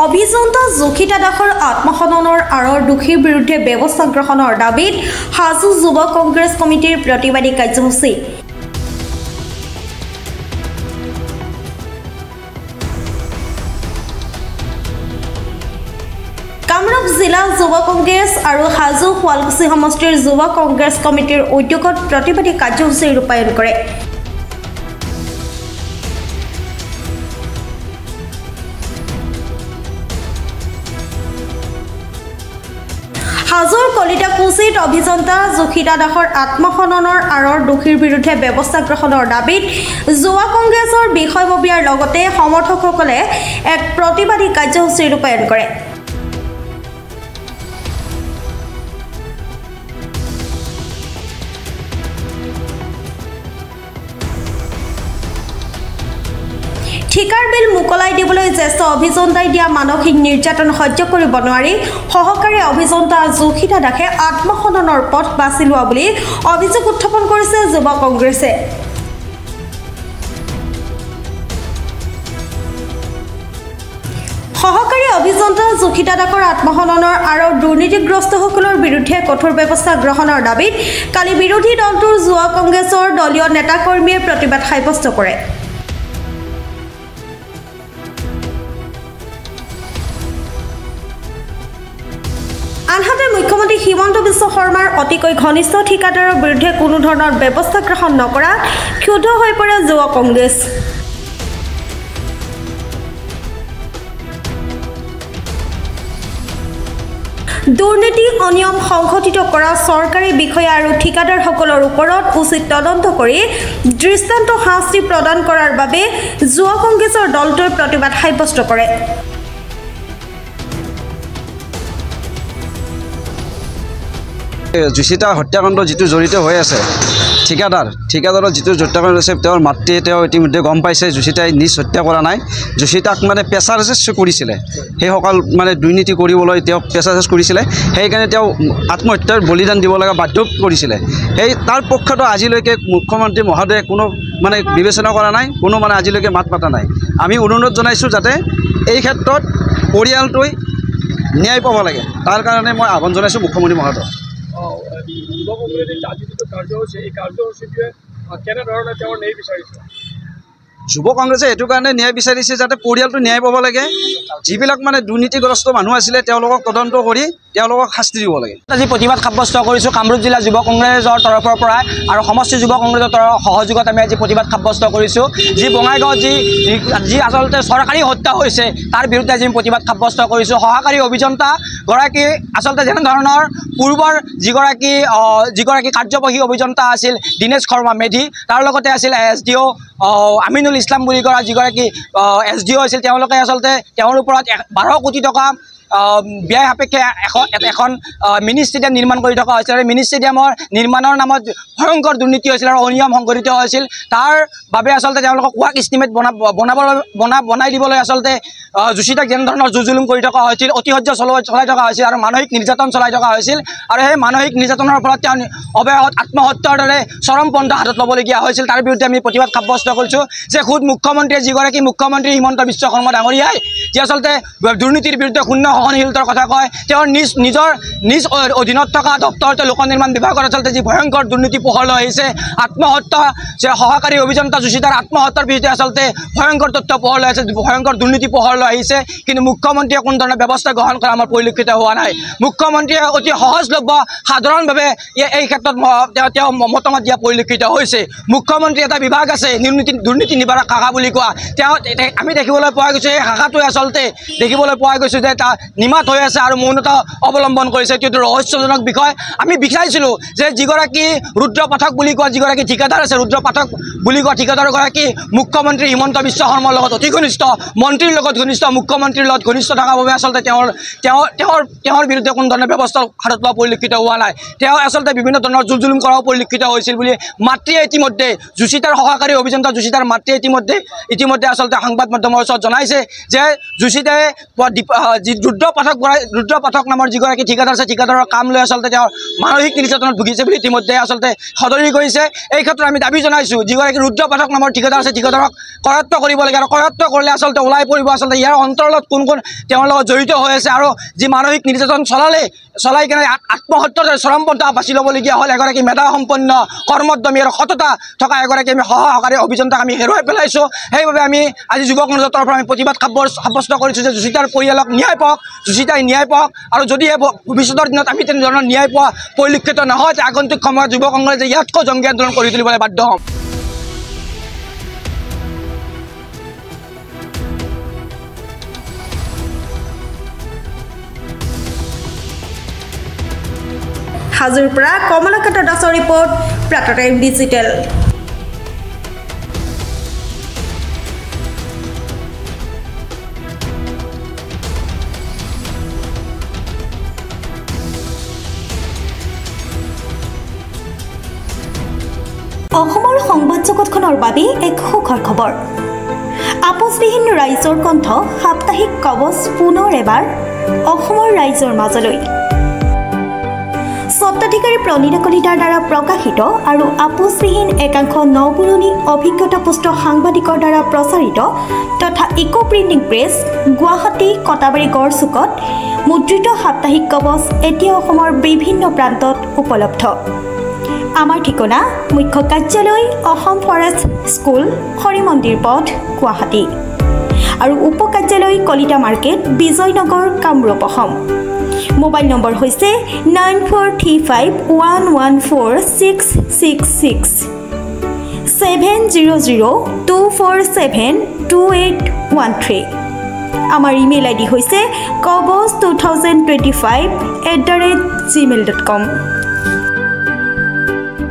অভিযন্তা যোশিতা দাসৰ আত্মহননৰ আঁৰৰ দোষীৰ বিৰুদ্ধে ব্যৱস্থা গ্ৰহণৰ দাবীত হাজো যুৱ কংগ্ৰেছ কমিটিৰ প্ৰতিবাদী কাৰ্যসূচী। কামৰূপ জিলা যুৱ কংগ্ৰেছ আৰু হাজো শুৱালকুছি সমষ্টিৰ যুৱ কংগ্ৰেছ কমিটিৰ উদ্যোগত প্ৰতিবাদী কাৰ্যসূচী ৰূপায়ণ কৰে। হাজোৰ কলিতাকুছিত অভিযন্তা যোশিতা দাসৰ আত্মহননৰ আঁৰৰ দোষীৰ বিৰুদ্ধে ব্যৱস্থা গ্ৰহণৰ দাবীত যুৱ কংগ্ৰেছৰ বিষয়ববীয়াৰ লগতে সমৰ্থকসকলে এক প্ৰতিবাদী কাৰ্যসূচী ৰূপায়ণ কৰে। ঠিকাৰ বিল মুকলাই দিবলৈ জ্যেষ্ঠ অভিযন্তাই দিয়া মানসিক নিৰ্যাতন সহ্য কৰিব নোৱাৰি সহকাৰী অভিযন্তা যোশিতা দাসে আত্মহননৰ পথ বাছি লোৱা বুলি অভিযোগ উত্থাপন কৰিছে যুৱ কংগ্ৰেছে। সহকাৰী অভিযন্তা যোশিতা দাসৰ আত্মহননৰ আঁৰৰ দুৰ্নীতিগ্ৰস্তসকলৰ বিৰুদ্ধে কঠোৰ ব্যৱস্থা গ্ৰহণৰ দাবীত কালি বিৰোধী দলটোৰ যুৱ কংগ্ৰেছৰ দলীয় নেতাকৰ্মীয়ে প্ৰতিবাদ সাব্যস্ত কৰে। আনহাতে মুখ্যমন্ত্ৰী হিমন্ত বিশ্ব শৰ্মাৰ অতিকৈ ঘনিষ্ঠ ঠিকাদাৰৰ বিৰুদ্ধে কোনো ধৰণৰ ব্যৱস্থা গ্ৰহণ নকৰা ক্ষুব্ধ হৈ পৰে যুৱ কংগ্ৰেছ। দুৰ্নীতি অনিয়ম সংঘটিত কৰা চৰকাৰী বিষয়া আৰু ঠিকাদাৰসকলৰ ওপৰত উচিত তদন্ত কৰি দৃষ্টান্ত শাস্তি প্ৰদান কৰাৰ বাবে যুৱ কংগ্ৰেছৰ দলটোৱে প্ৰতিবাদ সাব্যস্ত কৰে। যোশিতা হত্যাকাণ্ড যিটো জড়িত হৈ আছে ঠিকাদাৰৰ যিটো হত্যাকাণ্ড আছে তেওঁৰ মাতৃয়ে তেওঁ ইতিমধ্যে গম পাইছে যোশিতাই নিজ হত্যা কৰা নাই। যোশিতাক মানে প্ৰেছাৰাইজ কৰিছিলে, সেইসকল মানে দুৰ্নীতি কৰিবলৈ তেওঁ প্ৰেছাৰাইজ কৰিছিলে, সেইকাৰণে তেওঁ আত্মহত্যাৰ বলিদান দিব লগা বাধ্য কৰিছিলে। সেই তাৰ পক্ষতো আজিলৈকে মুখ্যমন্ত্ৰী মহোদয়ে কোনো মানে বিবেচনা কৰা নাই, কোনো মানে আজিলৈকে মাত মাতা নাই। আমি অনুৰোধ জনাইছোঁ যাতে এই ক্ষেত্ৰত পৰিয়ালটোৱে ন্যায় পাব লাগে, তাৰ কাৰণে মই আহ্বান জনাইছোঁ মুখ্যমন্ত্ৰী মহোদয়ক। যুৱ কংগ্ৰেছৰ আজি যিটো কাৰ্যসূচী এই কাৰ্যসূচীটোৱে কেনেধৰণে তেওঁ ন্যায় বিচাৰিছে? যুৱ কংগ্ৰেছে এইটো কাৰণে ন্যায় বিচাৰিছে যাতে পৰিয়ালটো ন্যায় পাব লাগে। যিবিলাক মানে দুৰ্নীতিগ্ৰস্ত মানুহ আছিলে তেওঁলোকক তদন্ত কৰি তেওঁলোকক শাস্তি দিব লাগে। আজি প্ৰতিবাদ সাব্যস্ত কৰিছোঁ কামৰূপ জিলা যুৱ কংগ্ৰেছৰ তৰফৰ পৰা আৰু সমষ্টি যুৱ কংগ্ৰেছৰ সহযোগত আমি আজি প্ৰতিবাদ সাব্যস্ত কৰিছোঁ। যি বঙাইগাঁৱত যি আচলতে চৰকাৰী হত্যা হৈছে তাৰ বিৰুদ্ধে আজি আমি প্ৰতিবাদ সাব্যস্ত কৰিছোঁ। সহকাৰী অভিযন্তাগৰাকী আচলতে যেনেধৰণৰ পূৰ্বৰ যিগৰাকী কাৰ্যবাহী অভিযন্তা আছিল দীনেশ শৰ্মা মেধি, তাৰ লগতে আছিল SDO আমিনুল ইছলাম বুলি কৰা যিগৰাকী SDO আছিল, তেওঁলোকে আচলতে তেওঁৰ ওপৰত 12 কোটি টকা ব্যয় সাপেক্ষে এখন মিনি ষ্টেডিয়াম নিৰ্মাণ কৰি থকা হৈছিল। আৰু মিনি ষ্টেডিয়ামৰ নিৰ্মাণৰ নামত ভয়ংকৰ দুৰ্নীতি হৈছিল আৰু অনিয়ম সংঘটিত হৈছিল। তাৰ বাবে আচলতে তেওঁলোকক ৱাক ইষ্টিমেট বনাই দিবলৈ আচলতে যোশিতাক যেনেধৰণৰ জুলুম কৰি থকা হৈছিল, অতিশয্য চলাই থকা হৈছিল আৰু মানসিক নিৰ্যাতন চলাই থকা হৈছিল। আৰু সেই মানসিক নিৰ্যাতনৰ ফলত তেওঁ অৱশেষত আত্মহত্যাৰ দৰে চৰম পন্থা হাতত ল'বলগীয়া হৈছিল। তাৰ বিৰুদ্ধে আমি প্ৰতিবাদ সাব্যস্ত কৰিছোঁ যে খুদ মুখ্যমন্ত্ৰীয়ে যিগৰাকী মুখ্যমন্ত্ৰী হিমন্ত বিশ্ব শৰ্মা ডাঙৰীয়াই যি আচলতে দুৰ্নীতিৰ বিৰুদ্ধে শূন্য সহনশীলতাৰ কথা কয়, তেওঁৰ নিজ অধীনত থকা দপ্তৰতে লোক নিৰ্মাণ বিভাগত আচলতে যি ভয়ংকৰ দুৰ্নীতি পোহৰলৈ আহিছে, আত্মহত্যা যে সহকাৰী অভিযন্তা যোশিতাৰ আত্মহত্যাৰ বিৰুদ্ধে আচলতে ভয়ংকৰ তথ্য পোহৰলৈ আহিছে, ভয়ংকৰ দুৰ্নীতি পোহৰলৈ আহিছে। কিন্তু মুখ্যমন্ত্ৰীয়ে কোনো ধৰণৰ ব্যৱস্থা গ্ৰহণ কৰা আমাৰ পৰিলক্ষিত হোৱা নাই। মুখ্যমন্ত্ৰীয়ে অতি সহজলভ্য সাধাৰণভাৱে এই ক্ষেত্ৰত তেওঁ মতামত দিয়া পৰিলক্ষিত হৈছে। মুখ্যমন্ত্ৰী এটা বিভাগ আছে দুৰ্নীতি নিবাৰক শাখা বুলি কোৱা, আমি দেখিবলৈ পোৱা গৈছোঁ এই শাখাটোৱে আচলতে দেখিবলৈ পোৱা গৈছোঁ যে এটা নিমাত হৈ আছে আৰু মৌনতা অৱলম্বন কৰিছে। এইটো ৰহস্যজনক বিষয়। আমি বিচাৰিছিলোঁ যে যিগৰাকী ৰুদ্ৰ পাঠক বুলি কোৱা যিগৰাকী ঠিকাদাৰ আছে, ৰুদ্ৰ পাঠক বুলি কোৱা ঠিকাদাৰগৰাকী মুখ্যমন্ত্ৰী হিমন্ত বিশ্ব শৰ্মাৰ লগত অতি ঘনিষ্ঠ, মন্ত্ৰীৰ লগত ঘনিষ্ঠ, মুখ্যমন্ত্ৰীৰ লগত ঘনিষ্ঠ থকাৰ বাবে আচলতে তেওঁৰ বিৰুদ্ধে কোনো ধৰণৰ ব্যৱস্থা হাতত লোৱা পৰিলক্ষিত হোৱা নাই। তেওঁ আচলতে বিভিন্ন ধৰণৰ জুলুম কৰাও পৰিলক্ষিত হৈছিল বুলি মাতৃয়ে ইতিমধ্যে যোশিতাৰ সহকাৰী অভিযন্তা যোশিতাৰ মাতৃয়ে ইতিমধ্যে আচলতে সংবাদ মাধ্যমৰ ওচৰত জনাইছে যে যোশিতাই যি ৰুদ্ৰ পাঠক নামৰ যিগৰাকী ঠিকাদাৰ আছে ঠিকাদাৰৰ কাম লৈ আচলতে তেওঁ মানসিক নিৰ্যাতনত ভুগিছে বুলি ইতিমধ্যে আচলতে সদৰি কৰিছে। এই ক্ষেত্ৰত আমি দাবী জনাইছোঁ যিগৰাকী ৰুদ্ৰ পাঠক নামৰ ঠিকাদাৰ আছে ঠিকাদাৰক কৰায়ত্ব কৰিব লাগে আৰু কৰায়ত্ব কৰিলে আচলতে ওলাই পৰিব আচলতে ইয়াৰ অন্তৰালত কোন কোন তেওঁৰ লগত জড়িত হৈ আছে আৰু যি মানসিক নিৰ্যাতন চলাই কেনে আত্মহত্যাৰ চৰম পন্থা বাছি ল'বলগীয়া হ'ল এগৰাকী মেধাসম্পন্ন কৰ্মোদ্যমী আৰু সততা থকা এগৰাকী আমি সহকাৰী অভিযন্তাক আমি হেৰুৱাই পেলাইছোঁ। সেইবাবে আমি আজি যুৱ কংগ্ৰেছৰ তৰফৰ আমি প্ৰতিবাদ সাব্যস্ত কৰিছোঁ যে যোশিতাৰ পৰিয়ালক ন্যায় পাওক, যোশিতাই ন্যায় পাওক আৰু যদিহে ভৱিষ্যতৰ দিনত আমি তেনেধৰণৰ ন্যায় পোৱা পৰিলক্ষিত নহয় যে আগন্তুক সময়ত যুৱ কংগ্ৰেছে ইয়াতকৈ জংগী আন্দোলন কৰি তুলিবলৈ বাধ্য হ'ম। হাজোৰ পৰা কমলাকান্ত দাসৰ ৰিপৰ্ট, প্ৰাতঃ টাইম ডিজিটেল। অসমৰ সংবাদ জগতখনৰ বাবে এক সুখৰ খবৰ। আপোচবিহীন ৰাইজৰ কণ্ঠ সাপ্তাহিক কবচ পুনৰ এবাৰ অসমৰ ৰাইজৰ মাজলৈ। স্বত্বাধিকাৰী প্ৰণীতা কলিতাৰ দ্বাৰা প্ৰকাশিত আৰু আপোচবিহীন একাংশ নপুৰণি অভিজ্ঞতাপুষ্ট সাংবাদিকৰ দ্বাৰা প্ৰচাৰিত তথা eco printing press Guwahati Katabari গড়চুকত মুদ্ৰিত সাপ্তাহিক কবচ এতিয়া অসমৰ বিভিন্ন প্ৰান্তত উপলব্ধ। আমাৰ ঠিকনা মুখ্য কাৰ্যালয় অসম ফৰেষ্ট স্কুল হৰি মন্দিৰ পথ গুৱাহাটী আৰু উপ কাৰ্যালয় Kalita market Bijoynagar Kamrup Assam. Mobile number হৈছে 9435114666 70024728813। আমাৰ ইমেইল আইডি হৈছে kobos2025@gmail.com।